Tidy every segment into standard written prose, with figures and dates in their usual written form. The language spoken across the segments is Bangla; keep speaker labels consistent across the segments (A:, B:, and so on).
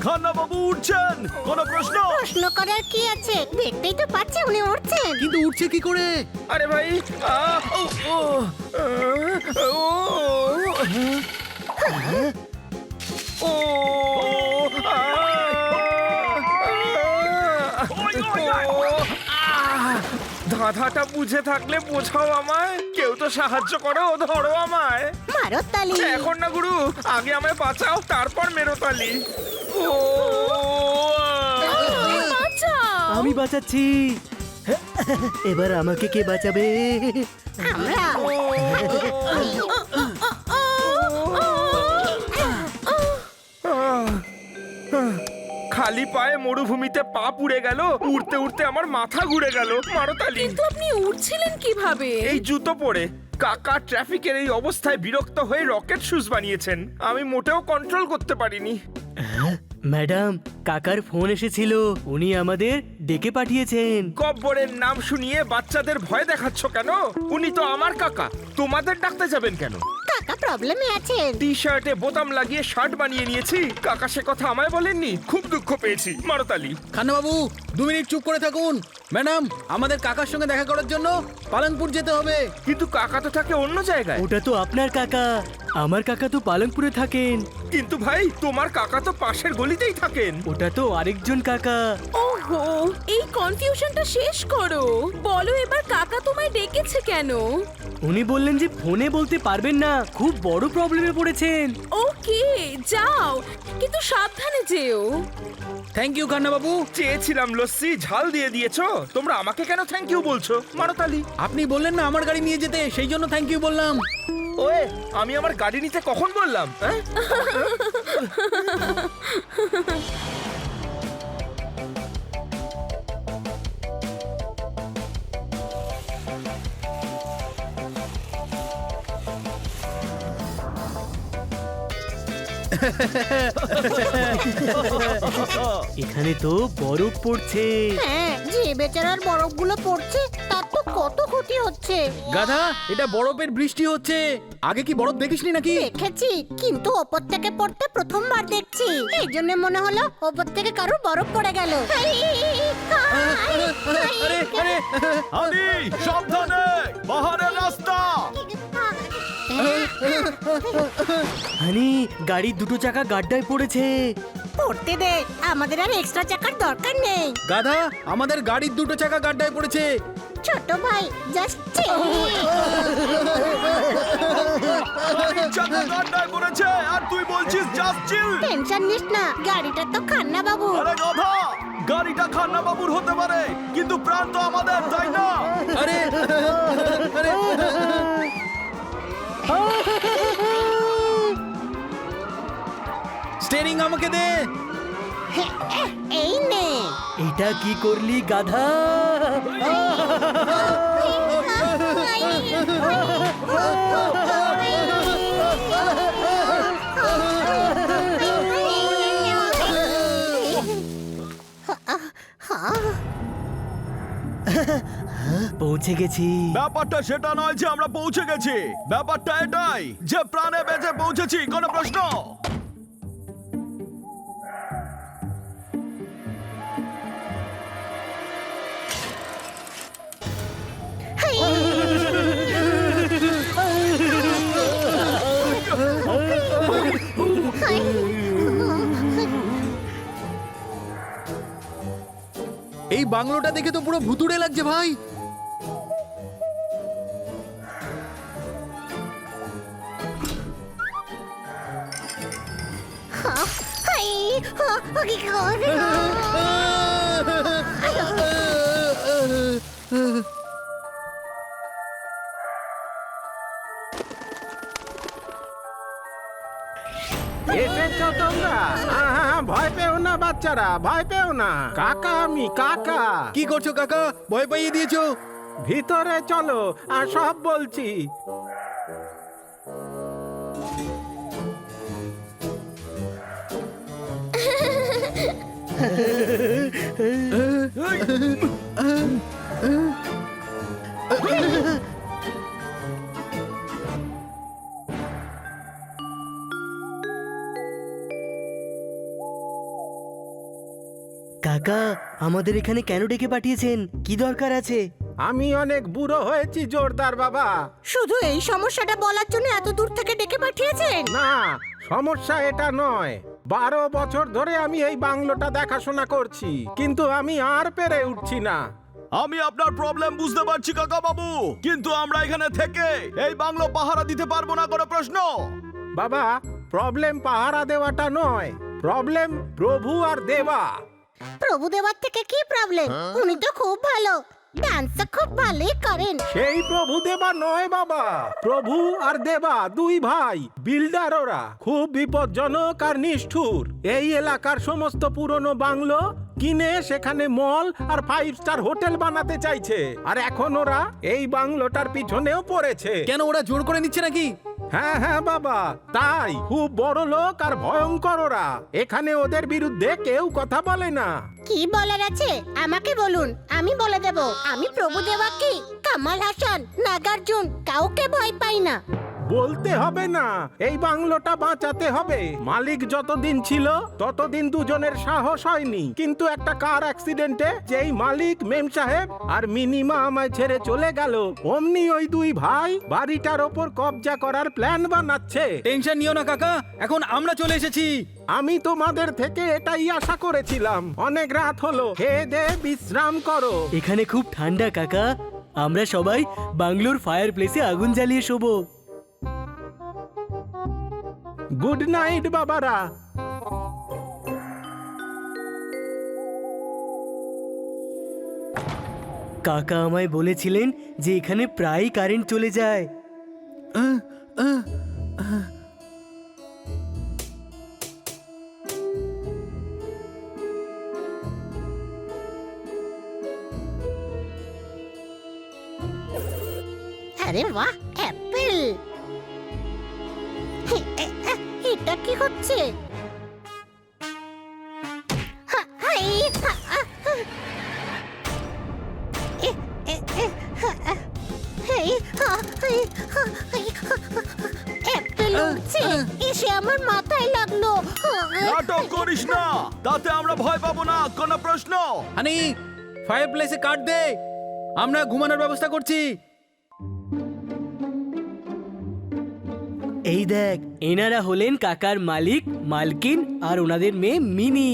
A: খান্না বাবু উঠছেন, কোনো প্রশ্ন?
B: প্রশ্ন করার কি আছে? দেখতেই তো পাচ্ছি উনি উঠছেন।
C: কিন্তু উঠছে কি করে?
A: আরে ভাই ধাঁধাটা বুঝে থাকলে বোঝাও আমায়, কেউ তো সাহায্য করো, ধরো আমায়।
B: মারো তালি।
A: এখন না গুরু, আগে আমায় বাঁচাও, তারপর মেরো তালি।
D: আমি বাঁচাচ্ছি। এবার আমাকে কে বাঁচাবে?
B: আমরা।
A: খালি পায়ে মরুভূমিতে পা পুড়ে গেল, উড়তে উড়তে আমার মাথা ঘুরে গেল। মারো তালি।
E: কিন্তু আপনি উঠছিলেন কিভাবে?
A: এই জুতো পরে। কাকা ট্রাফিকের এই অবস্থায় বিরক্ত হয়ে রকেট শুজ বানিয়েছেন, আমি মোটেও কন্ট্রোল করতে পারিনি।
D: ম্যাডাম, কাকার ফোন এসেছিল, উনি আমাদের ডেকে পাঠিয়েছেন।
A: গব্বরের নাম শুনিয়ে বাচ্চাদের ভয় দেখাচ্ছ কেন? উনি তো আমার কাকা, তোমাদের ডাকতে যাবেন কেন?
B: কাকা প্রবলেমে আছেন।
A: টি শার্টে বোতাম লাগিয়ে শার্ট বানিয়ে নিয়েছি, কাকা সে কথা আমায় বলেননি। খুব দুঃখ পেয়েছি। মারো তালি।
C: খান্না বাবু 2 মিনিট চুপ করে থাকুন। ম্যাডাম, আমাদের কাকার সঙ্গে দেখা করার জন্য পালংপুর যেতে হবে।
A: কিন্তু কাকা তো থাকে অন্য জায়গায়।
D: ওটা তো আপনার কাকা, আমার কাকা তো পালংপুরে থাকেন।
A: কিন্তু ভাই, তোমার কাকা তো পাশের গলিতেই থাকেন।
D: ওটা তো আরেকজন কাকা।
E: ওহো, এই কনফিউশনটা শেষ করো। বলো এবার কাকা তোমায় ডেকেছে কেন?
D: উনি বললেন যে ফোনে বলতে পারবেন না, খুব বড় প্রবলেমে পড়েছেন।
E: ওকে, যাও, কিন্তু সাবধানে যেও।
C: থ্যাংক ইউ খান্না বাবু।
A: চেয়েছিলাম লস্যি, ঝাল দিয়ে দিয়েছো। তোমরা আমাকে কেন থ্যাংক ইউ বলছো? মারো তালি।
C: আপনি বললেন না আমার গাড়ি নিয়ে যেতে, সেই জন্য থ্যাংক ইউ বললাম।
A: ওয়ে, আমি আমার গাড়ি নিতে কখন বললাম? হ্যাঁ?
D: এখানে তো বরফ পড়ছে।
B: হ্যাঁ, যে বেচারার বরফগুলো পড়ছে তার তো কত ক্ষতি হচ্ছে।
C: গাধা, এটা বরফের বৃষ্টি হচ্ছে। আগে কি বরফ দেখিসনি নাকি?
B: দেখেছি, কিন্তু ওপর থেকে পড়তে প্রথমবার দেখছি। এই জন্য মনে হলো ওপর থেকে কারো বরফ পড়ে গেল।
C: আরে আরে,
A: আলি, সাবধানে, বাহারের রাস্তা।
D: হানি, গাড়ির দুটো চাকা গাড্ডায় পড়েছে।
B: পড়তে দে, আমাদের আর এক্সট্রা চাকার দরকার নেই।
C: গাধা, আমাদের গাড়ির 2টো চাকা গাড্ডায় পড়েছে।
B: ছোট ভাই, জাস্ট
A: গাড্ডায় পড়েছে আর তুই বলছিস জাস্ট চিল।
B: টেনশন নিস না, গাড়িটা তো খান্না বাবু।
A: আরে গাধা, গাড়িটা খান্না বাবুর হতে পারে, কিন্তু প্রাণ তো আমাদের, তাই না?
C: আরে আরে, স্টিয়ারিং আমাকে দে।
B: এই নে।
D: এটা কি করলি গাধা? পৌঁছে গেছি।
A: ব্যাপারটা সেটা নয় যে আমরা পৌঁছে গেছি, ব্যাপারটা এটাই যে প্রাণে বেঁচে পৌঁছেছি। কোনো প্রশ্ন?
C: এই বাংলোটা দেখে তো পুরো ভুতুড়ে লাগছে ভাই।
F: এসেছো তোমরা? ভয় পেও না বাচ্চা। বাচ্চারা ভয় পেও না, কাকা আমি কাকা।
C: কি করছো কাকা, ভয় পাইয়ে দিয়েছো?
F: ভিতরে চলো আর সব বলছি।
D: কাকা আমাদের এখানে কেন ডেকে পাঠিয়েছেন, কি দরকার আছে?
F: আমি অনেক বুড়ো হয়েছি জোরদার বাবা।
B: শুধু এই সমস্যাটা বলার জন্য এত দূর থেকে ডেকে পাঠিয়েছেন?
F: না, সমস্যা এটা নয়। 12 বছর ধরে আমি এই বাংলোটা দেখাশোনা করছি, কিন্তু আমি আর পেরে উঠছি না।
G: আমি আপনার প্রবলেম বুঝতে পারছি কাকা বাবু, কিন্তু আমরা এখানে থেকে এই বাংলো পাহারা দিতে পারবো না, কোনো প্রশ্ন?
F: বাবা, প্রবলেম পাহারা দেওয়াটা নয়, প্রবলেম প্রভু আর দেবা।
B: প্রভু দেবার থেকে কি প্রবলেম? উনি তো খুব ভালো ডান্স, খুব ভালোই করেন।
F: সেই প্রভু দেবা নয় বাবা, প্রভু আর দেবা দুই ভাই বিল্ডার। ওরা খুব বিপজ্জনক আর নিষ্ঠুর। এই এলাকার সমস্ত পুরনো বাংলো কিনে সেখানে মল আর 5 স্টার হোটেল বানাতে চাইছে, আর এখন ওরা এই বাংলোটার পিছনেও পড়েছে।
C: কেন, ওরা জোর করে নিচ্ছে নাকি?
F: হ্যাঁ হ্যাঁ বাবা, তাই খুব বড় লোক আর ভয়ঙ্কর ওরা। এখানে ওদের বিরুদ্ধে কেউ কথা বলে না।
B: কি বলার আছে আমাকে বলুন, আমি বলে দেব। আমি প্রভু দেবা কি কামাল হাসান, নাগার্জুন, কাউকে ভয় পাই না।
F: বলতে হবে না, এই বাংলোটা বাঁচাতে হবে। মালিক যতদিন ছিল ততদিন দুজনের সাহস হয়নি, কিন্তু একটা কার অ্যাক্সিডেন্টে যেই মালিক মেম সাহেব আর মিনিমা আমায় ছেড়ে চলে গেল, অমনি ওই দুই ভাই বাড়িটার ওপর কবজা করার প্ল্যান বানাচ্ছে।
C: টেনশন নিও না কাকা, এখন আমরা চলে এসেছি।
F: আমি তোমাদের থেকে এটাই আশা করেছিলাম। অনেক রাত হলো, খেয়ে দে বিশ্রাম করো।
D: এখানে খুব ঠান্ডা কাকা, আমরা সবাই বাংলোর ফায়ার প্লেসে আগুন জ্বালিয়ে শোবো।
F: গুড নাইট বাবারা।
D: কাকা আমায় বলেছিলেন যে এখানে প্রায়ই কারেন্ট চলে যায়।
B: আরে বাহ, অ্যাপেল! এটা কি হচ্ছে? অ্যাপেল উঠছে, এসে আমার মাথায় লাগলো।
G: নাটক করিস না, তাতে আমরা ভয় পাবো না, কোনো প্রশ্ন?
C: হানি, ফায়ার প্লেসে কাট দে, আমরা ঘুমানোর ব্যবস্থা করছি।
D: এই দেখ, এনারা হলেন কাকার মালিক, মালকিন আর ওনাদের মেয়ে মিনি।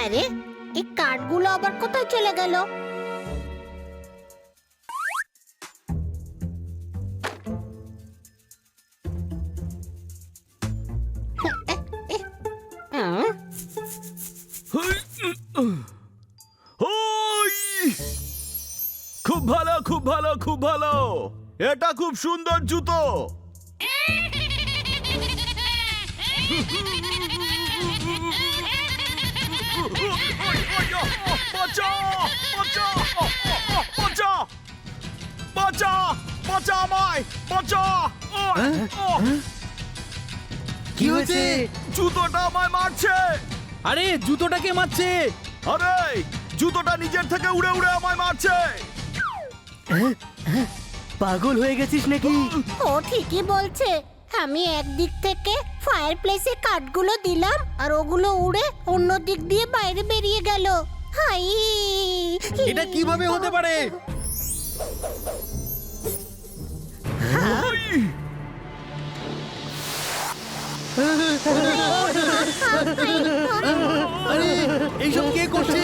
B: আরে, এই কাঠগুলো আবার কোথায় চলে গেল?
G: ওই! খুব ভালো, খুব ভালো, খুব ভালো। এটা খুব সুন্দর জুতো। বাঁচা! বাঁচা! বাঁচা! বাঁচা! বাঁচা আমায়! বাঁচা!
C: কি হয়েছে?
G: জুতোটা আমায় মারছে।
C: আরে, জুতোটাকে মারছে?
G: আরে, জুতোটা নিজের থেকে উড়ে উড়ে আমায় মারছে।
D: পাগল হয়ে গেছিস নাকি?
B: ও ঠিকই বলছে। আমি একদিক থেকে ফায়ার প্লেসে কাঠগুলো দিলাম আর ওগুলো উড়ে অন্য দিক দিয়ে বাইরে বেরিয়ে গেল। হাই!
C: এটা কিভাবে হতে পারে?
G: ওই!
C: আরে, এইসব কে করছে?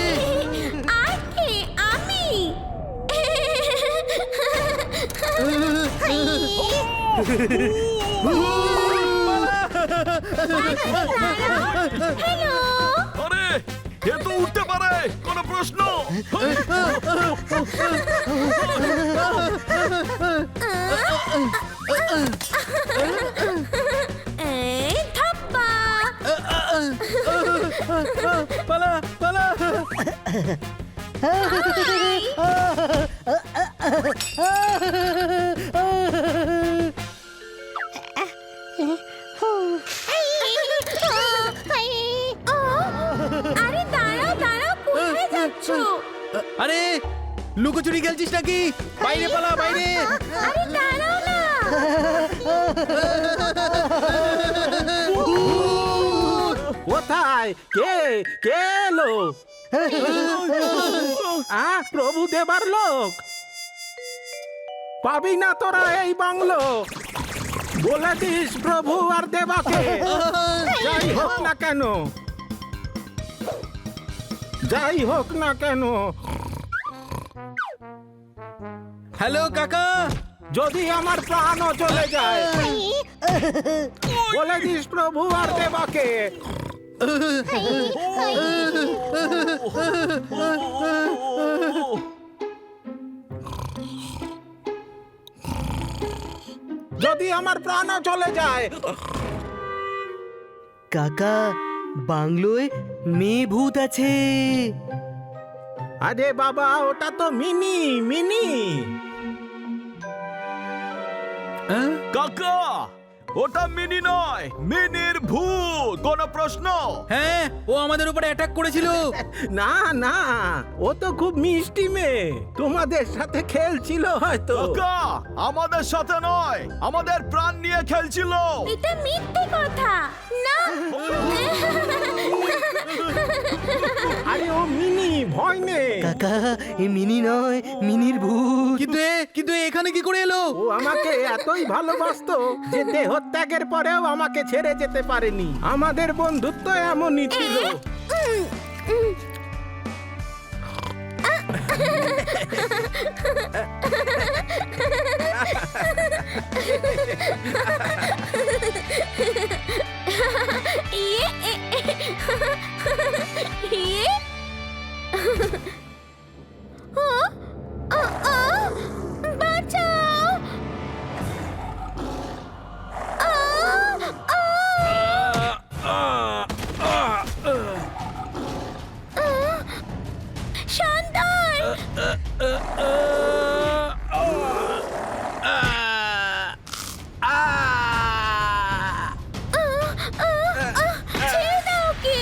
E: আরে আমি
G: আরে এ তো উঠতে পারে, কোনো প্রশ্ন?
E: এই থাপ্পা।
C: পালা পালা।
E: আরে দাঁড়াও দাঁড়াও, কোথায় যাচ্ছ?
C: আরে লুকোচুরি খেলছিস নাকি? বাইরে পালা, বাইরে।
E: আরে দাঁড়াও না।
F: কোথায়? কে কে এলো? প্রভু দেবার লোক, পাবি না তোরা এই বাংলো। বলে দিস প্রভু আর দেবাকে, যাই হোক না কেন, যাই হোক না কেন,
C: হ্যালো কাকা।
F: যদি আমার প্রাণও চলে যায়, বলে দিস প্রভু আর দেবাকে। যদি আমার প্রাণও চলে যায়।
D: কাকা, বাংলোয় মেয়ে ভূত আছে।
F: আরে বাবা, ওটা তো মিনি মিনি।
G: কাকা, ওটা মিনি নয়, মিনির ভূত। কোনো প্রশ্ন?
C: হ্যাঁ, ও আমাদের উপরে অ্যাটাক করেছিল।
F: না না, ও তো খুব মিষ্টি মেয়ে, তোমাদের সাথে খেলছিল হয়তো।
G: কাকা, আমাদের সাথে নয়, আমাদের প্রাণ নিয়ে খেলছিল।
E: এটা মিথ্যে কথা না।
F: আরে ও মিনি, ভয় নেই।
D: কাকা, এ মিনি নয়, মিনির ভূত।
C: কিন্তু এখানে কি করে এলো?
F: ও আমাকে এতই ভালোবাসতো যে দেহত্যাগের পরেও আমাকে ছেড়ে যেতে পারেনি। আমাদের বন্ধুত্ব এমনই ছিল।
E: ইয়ে, ইয়ে। বাঁচাও। শান্তর। ছেড়ে দাও ওকে।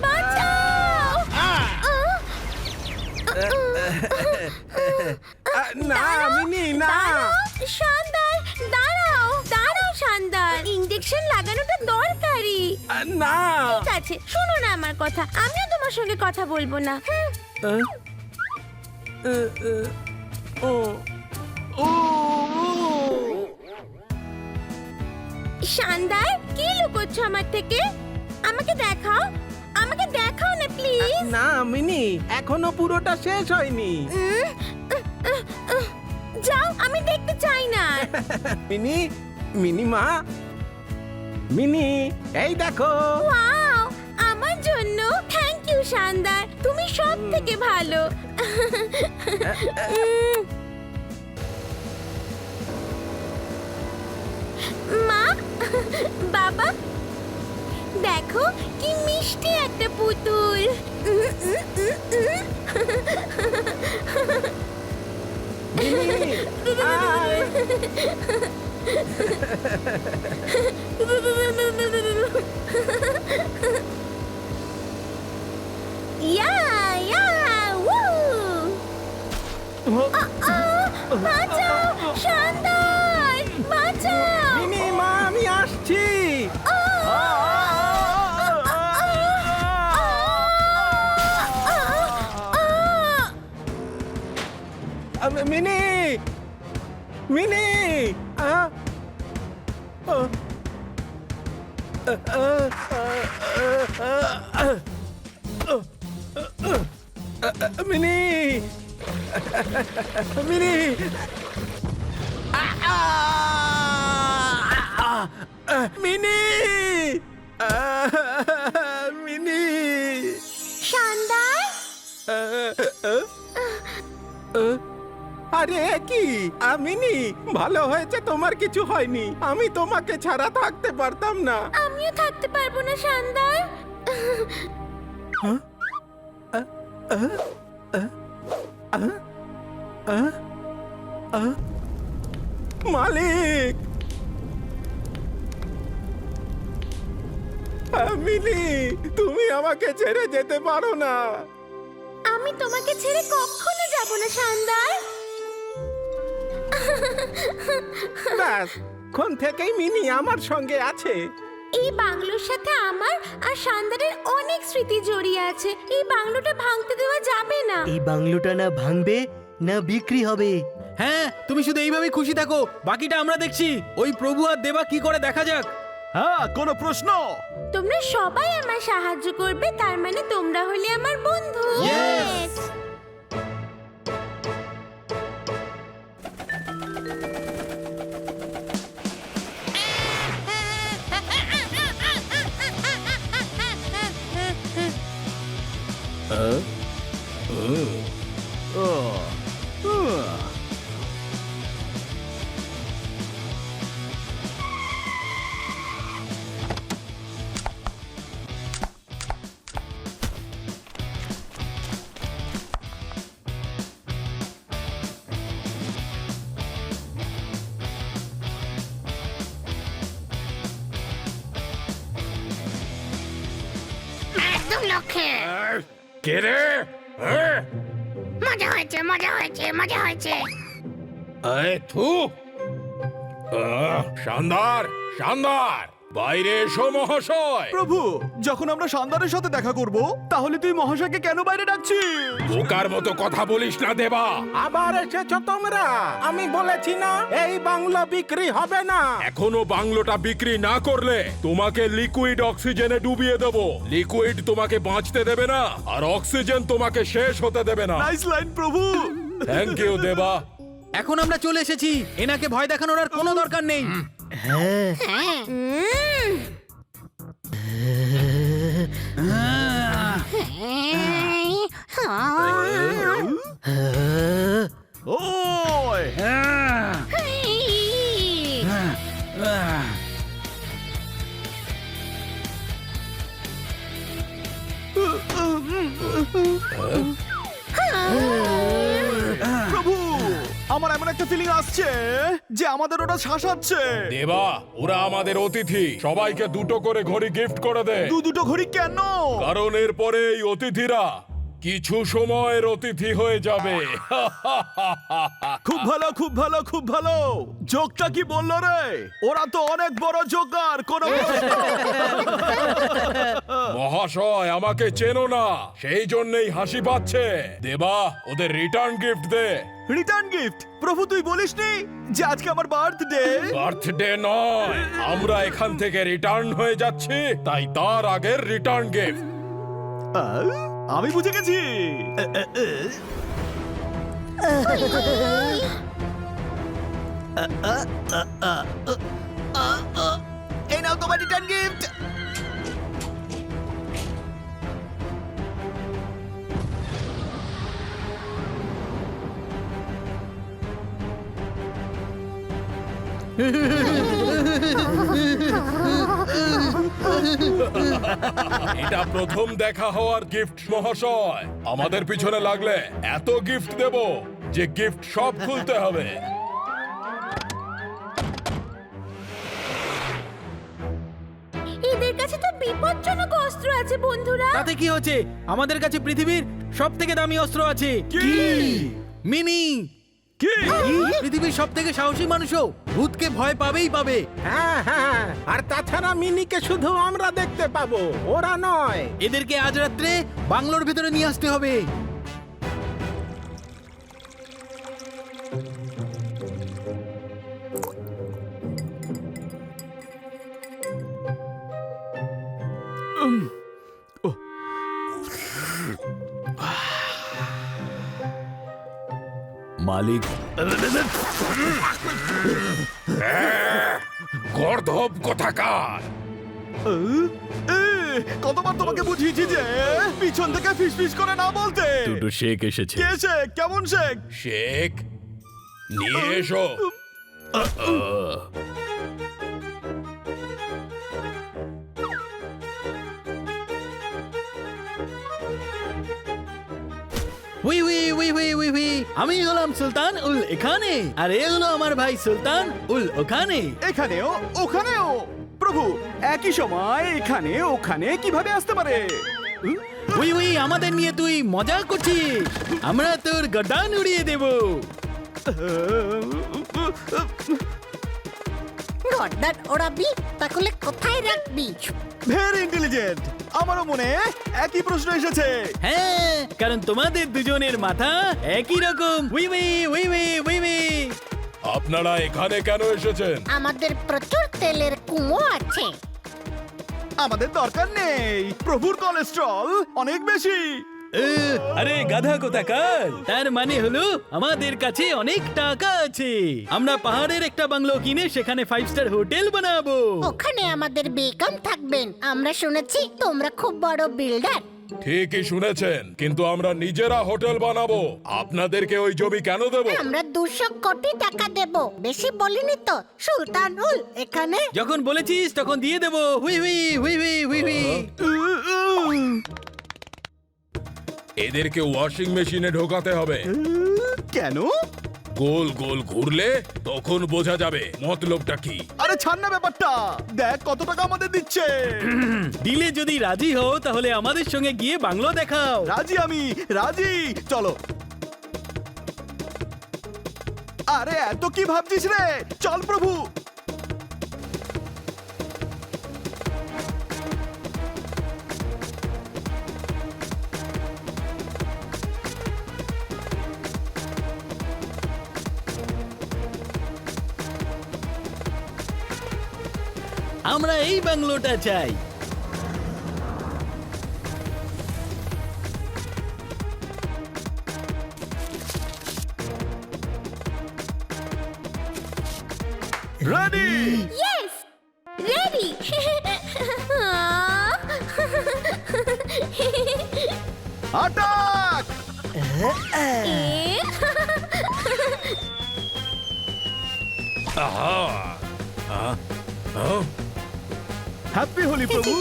E: বাঁচাও।
F: না মিনি, না।
E: শানদার, দাঁড়াও দাঁড়াও শানদার, ইনজেকশন লাগানোটা দরকারি।
F: না।
E: ঠিক আছে, শোনো না আমার কথা, আমিও তোমার সঙ্গে কথা বলবো না। শানদার, কি লুকোচ্ছ আমার থেকে? আমাকে দেখাও, আমাকে দেখাও না প্লিজ।
F: না মিনি, এখনো পুরোটা শেষ হয়নি।
E: যাও, আমি দেখতে চাই না।
F: মিনি, মিনি মা, মিনি, এই দেখো।
E: ওয়াও, আমার জন্য থ্যাংক ইউ শানদার, তুমি সব থেকে ভালো। মা, বাবা, দেখো কি মিষ্টি একটা পুতুল।
F: মিনি, আয়।
E: ইয়া ইয়া উউ। বাঁচাও শানদার, বাঁচাও।
F: মিনি মা, আমি আসছি। Mini, mini. Mini, mini. Mini. আরে কি আমিনি, ভালো হয়েছে তোমার কিছু হয়নি। আমি তোমাকে ছাড়া থাকতে পারতাম না।
E: আমিও থাকতে পারবো না শানদার।
F: মালিক, আমিনি, তুমি আমাকে ছেড়ে যেতে পারো না।
E: আমি তোমাকে ছেড়ে কখনো যাব না শানদার।
F: ব্যাস, এখন থেকেই মিনি আমার সঙ্গে আছে।
E: এই বাংলোর সাথে আমার আর শানদারের অনেক স্মৃতি জড়িয়ে আছে। এই বাংলোটা ভাঙতে দেওয়া যাবে না।
D: এই বাংলোটা না ভাঙবে না বিক্রি হবে।
C: হ্যাঁ, তুমি শুধু এইভাবেই খুশি থাকো, বাকিটা আমরা দেখছি। ওই প্রভু আর দেবা কি করে দেখা যাক।
G: হ্যাঁ, কোনো প্রশ্ন?
E: তোমরা সবাই আমার সাহায্য করবে, তার মানে তোমরা হলে আমার বন্ধু।
C: Yes!
B: একদম লক্ষ্যে।
A: কে রে?
B: মজা হয়েছে, মজা হয়েছে, মজা হয়েছে।
A: শানদার, শানদার, বাইরে এসো মহাশয়।
G: প্রভু, যখন আমরা শানদারের সাথে দেখা করব, তাহলে তুই মহাশয়কে কেন বাইরে ডাকছিস?
A: বোকার মতো কথা বলিস না দেবা।
F: আবার এসেছো তোমরা। আমি বলেছি না এই বাংলো বিক্রি হবে না।
A: এখনো বাংলোটা বিক্রি না করলে তোমাকে লিকুইড অক্সিজেনে ডুবিয়ে দেব। লিকুইড তোমাকে বাঁচতে দেবে না, আর অক্সিজেন তোমাকে শেষ হতে দেবে না।
G: নাইস লাইন প্রভু।
A: থ্যাংক ইউ দেবা।
C: এখন আমরা চলে এসেছি, এনাকে ভয় দেখানোর আর কোনো দরকার নেই।
G: ওই প্রভু, আমার এমন একটা ফিলিং আসছে যে আমাদের ওটা শাসাচ্ছে।
A: দেবা, ওরা আমাদের অতিথি, সবাইকে দুটো করে ঘড়ি গিফট করে দে।
G: দুটো ঘড়ি কেন?
A: কারণ এরপরে এই অতিথিরা কিছু সময়ের অতিথি হয়ে যাবে।
G: খুব ভালো, খুব ভালো, খুব ভালো। জোকটা কি বললো রে? ওরা তো অনেক বড় জোকার। কোনো
A: মহাশয় আমাকে চেনো না, সেই জন্যই হাসি পাচ্ছে। দেবা, ওদের রিটার্ন গিফট দে।
G: Return gift? প্রভু, তুই বলিসনি যে আজকে আমার বার্থডে?
A: বার্থডে নয়, আমরা এখান থেকে রিটার্ন হয়ে যাচ্ছি, তাই তার আগের রিটার্ন গিফট।
G: আমি বুঝে গেছি। এই নাও তোমার রিটার্ন গিফট।
A: এটা প্রথম দেখা হওয়ার গিফট মহাশয়। আমাদের পিছনে লাগলে এত গিফট দেব যে গিফট সব খুলতে হবে।
E: এদের কাছে তো বিপজ্জনক অস্ত্র আছে বন্ধুরা।
C: তাতে কি হচ্ছে, আমাদের কাছে পৃথিবীর সব থেকে দামি অস্ত্র আছে।
G: কি?
C: মিনি।
G: কি?
C: পৃথিবীর সব থেকে সাহসী মানুষও ভূতকে ভয় পাবেই পাবে।
F: হ্যাঁ হ্যাঁ, আর তাছাড়া মিনিকে শুধু আমরা দেখতে পাবো, ওরা নয়।
C: এদেরকে আজ রাত্রে বাংলোর ভিতরে নিয়ে আসতে হবে।
G: মালিক,
A: গর্ধব কোথাকার!
G: কতবার তোমাকে বুঝিয়েছি যে পিছন থেকে ফিসফিস করে না বলতে।
A: দুটো শেখ এসেছে।
G: কে শেখ? কেমন শেখ?
A: শেখ নিয়ে এসো।
C: We we we we we we আমি হলাম সুলতান উল এখানে, আর এ হলো আমার ভাই সুলতান উল ওখানে।
G: এখানেও ওখানেও? প্রভু, একই সময় এখানে ওখানে কিভাবে আসতে পারে?
C: উই উই আমাদের নিয়ে তুই মজা করছিস? আমরা তোর গর্দান উড়িয়ে দেব।
B: গর্দান ওড়াবি? তাহলে কোথায় রাখবি?
G: Very intelligent. আমারও মনে একই প্রশ্ন এসেছে।
C: হ্যাঁ, কারণ তোমাদের দুজনের মাথা একই রকম। We we we we we we.
A: আপনারা এখানে কেন এসেছেন?
B: আমাদের প্রচুর তেলের কুমো আছে।
G: আমাদের দরকার নেই, প্রভুর কোলেস্ট্রল অনেক বেশি।
C: আরে গাধা কোথাকার! তার মানে হলো আমাদের কাছে অনেক টাকা আছে। আমরা পাহাড়ের একটা বাংলো কিনে সেখানে 5 স্টার হোটেল বানাবো।
B: ওখানে আমাদের বেগম থাকবেন। আমরা শুনেছি তোমরা খুব বড় বিল্ডার।
A: ঠিকই শুনেছেন, কিন্তু আমরা নিজেরা হোটেল বানাবো। আপনাদেরকে ওই জমি কেন দেব?
B: আমরা 200 কোটি টাকা দেব। বেশি বলিনি তো সুলতানুল এখানে?
C: যখন বলেছিস তখন দিয়ে দেবো। হুই হুই হুই হুই হুই হুই।
A: এদেরকে ওয়াশিং মেশিনে ঢোকাতে হবে।
G: কেন?
A: গোল গোল ঘুরলে তখন বোঝা যাবে মতলবটা কি।
G: আরে ছাড় না ব্যাপারটা, দেখ কত টাকা আমাদের দিচ্ছে।
C: দিলে যদি রাজি হও তাহলে আমাদের সঙ্গে গিয়ে বাংলো দেখাও।
G: রাজি, আমি রাজি, চলো। আরে এত কি ভাবছিস রে? চল প্রভু।
C: আমরা এই বাংলোটা চাই।
G: রেডি?
E: Yes, ready.
G: অ্যাটাক!
A: আহা!
G: হ্যাপি হোলি প্রভু।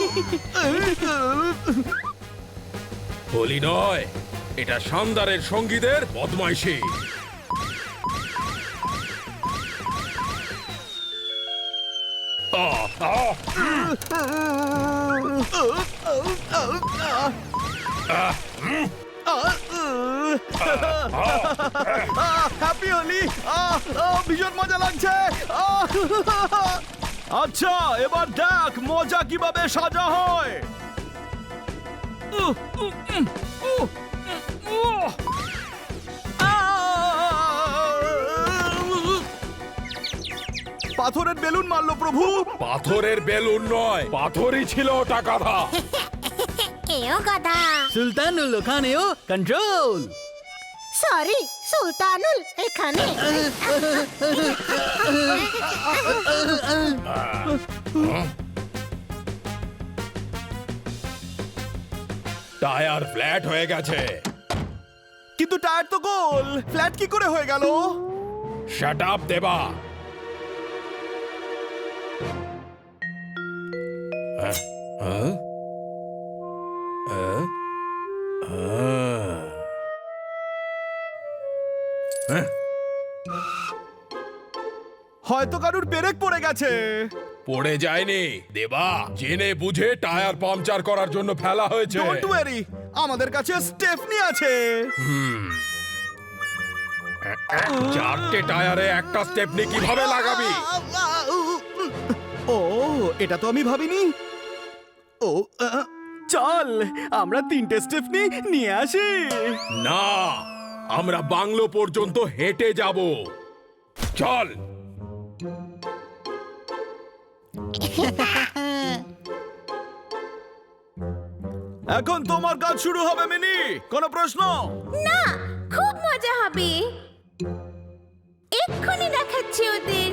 A: হোলি নয়, এটা শানদারের সঙ্গীদের বদমাইশি।
G: হ্যাপি হোলি। ভীষণ মজা লাগছে। আচ্ছা, এবার দেখ মজা কিভাবে সাজা হয়। পাথরের বেলুন মারলো প্রভু।
A: পাথরের বেলুন নয়, পাথরই ছিল ওটা, গাধা।
B: এও গাধা।
C: সুলতানুল ওখানেও কন্ট্রোল।
B: সরি সুলতানুল এখানে।
A: টায়ার ফ্ল্যাট হয়ে গেছে।
G: কিন্তু টায়ার তো গোল, ফ্ল্যাট কি করে হয়ে গেল?
A: শাট আপ দেবা।
G: হয়তো কারুর ব্রেক পড়ে গেছে।
A: পড়ে যায়নি দেবা, জেনে বুঝে টায়ার পাংচার করার জন্য ফেলা হয়েছে।
G: ডোন্ট ওয়ারি, আমাদের কাছে স্টেফনি আছে।
A: চারটে টায়ারে একটা স্টেপনি কিভাবে লাগাবি?
G: ও, এটা তো আমি ভাবিনি। ও, চল আমরা 3টে স্টেফনি নিয়ে আসি।
A: না, আমরা বাংলো পর্যন্ত হেঁটে যাব। চল।
G: এখন তোমার কাজ শুরু হবে মিনি। কোনো প্রশ্ন?
E: না, খুব মজা হবে। এক্ষুনি দেখাচ্ছি ওদের।